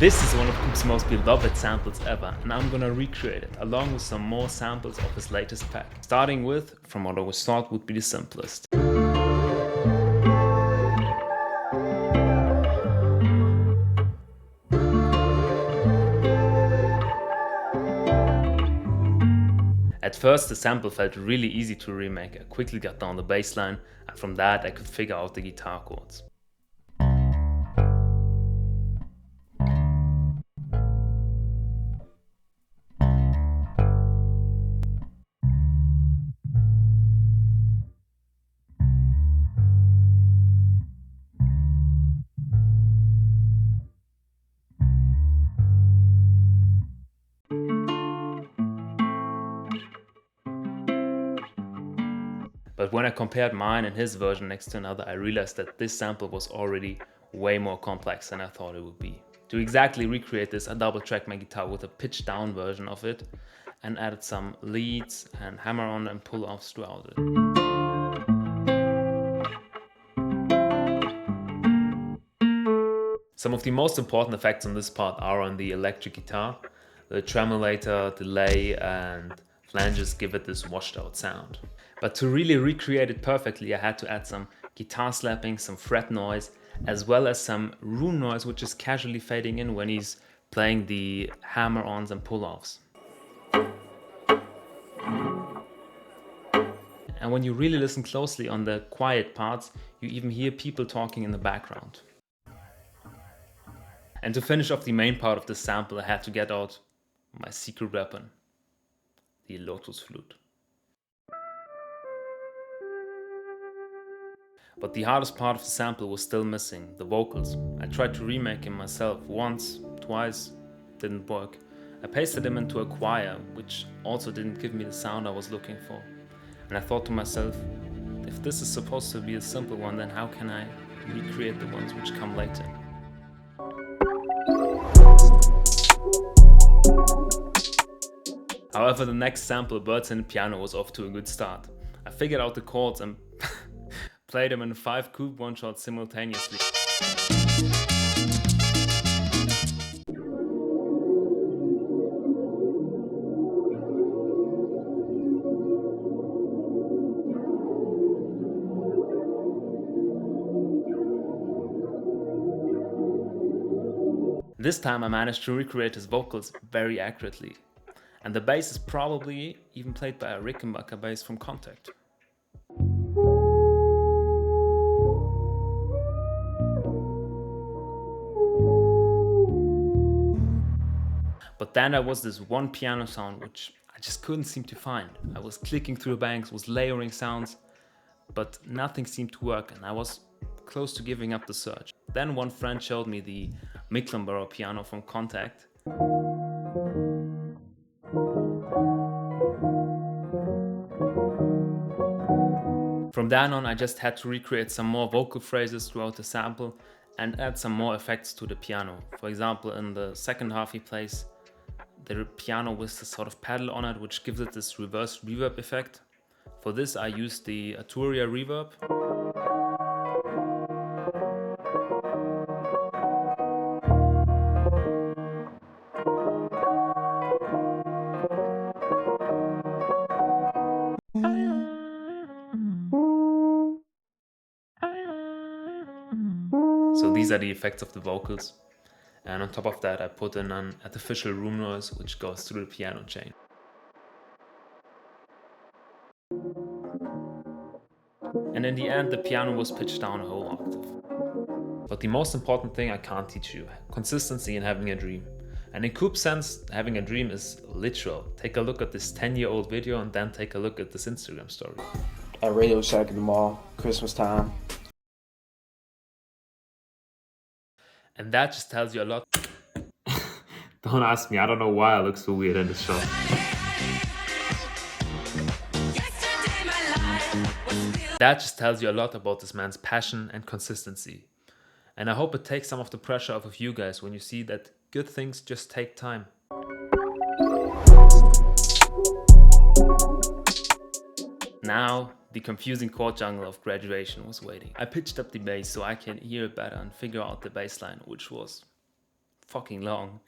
This is one of Coop's most beloved samples ever, and I'm gonna recreate it, along with some more samples of his latest pack. Starting with, from what I always thought would be the simplest. At first the sample felt really easy to remake. I quickly got down the bass line, and from that I could figure out the guitar chords. But when I compared mine and his version next to another, I realized that this sample was already way more complex than I thought it would be. To exactly recreate this, I double-tracked my guitar with a pitch down version of it and added some leads and hammer-on and pull-offs throughout it. Some of the most important effects on this part are on the electric guitar. The tremolator, delay and flanges give it this washed out sound. But to really recreate it perfectly, I had to add some guitar slapping, some fret noise, as well as some room noise, which is casually fading in when he's playing the hammer-ons and pull-offs. And when you really listen closely on the quiet parts, you even hear people talking in the background. And to finish off the main part of this sample, I had to get out my secret weapon, the Lotus flute. But the hardest part of the sample was still missing, the vocals. I tried to remake him myself once, twice, didn't work. I pasted him into a choir, which also didn't give me the sound I was looking for. And I thought to myself, if this is supposed to be a simple one, then how can I recreate the ones which come later? However, the next sample, Birds in the Piano, was off to a good start. I figured out the chords and played them in 5 Coop one-shots simultaneously. This time I managed to recreate his vocals very accurately. And the bass is probably even played by a Rickenbacker bass from Contact. But then there was this one piano sound which I just couldn't seem to find. I was clicking through the banks, was layering sounds, but nothing seemed to work and I was close to giving up the search. Then one friend showed me the Mecklenburg piano from Contact. From then on I just had to recreate some more vocal phrases throughout the sample and add some more effects to the piano. For example, in the second half he plays the piano with this sort of pedal on it, which gives it this reverse reverb effect. For this I used the Arturia reverb. So these are the effects of the vocals. And on top of that I put in an artificial room noise which goes through the piano chain. And in the end the piano was pitched down a whole octave. But the most important thing I can't teach you, consistency in having a dream. And in Coop's sense, having a dream is literal. Take a look at this 10-year-old video and then take a look at this Instagram story. At Radio Shack in the mall, Christmas time. And that just tells you a lot. Don't ask me, I don't know why I look so weird in this shot. That just tells you a lot about this man's passion and consistency. And I hope it takes some of the pressure off of you guys when you see that good things just take time. Now, the confusing chord jungle of graduation was waiting. I pitched up the bass so I can hear it better and figure out the bass line, which was fucking long.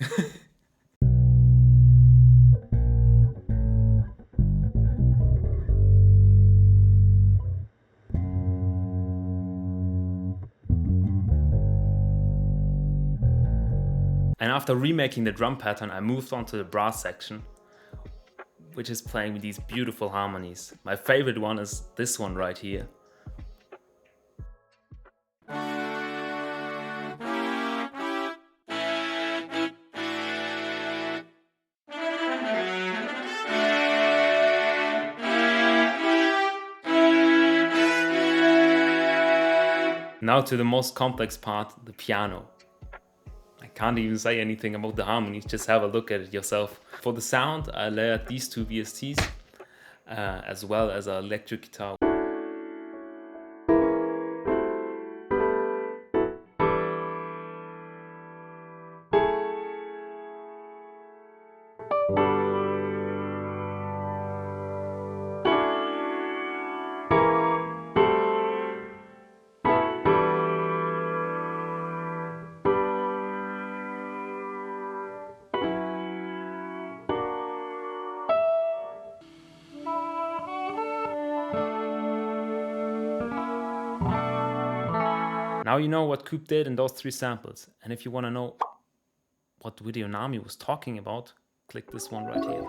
And after remaking the drum pattern, I moved on to the brass section, which is playing with these beautiful harmonies. My favorite one is this one right here. Now to the most complex part, the piano. I can't even say anything about the harmonies, just have a look at it yourself. For the sound, I layered these two VSTs, as well as an electric guitar. Now you know what Coop did in those 3 samples, and if you want to know what video Nami was talking about, click this one right here.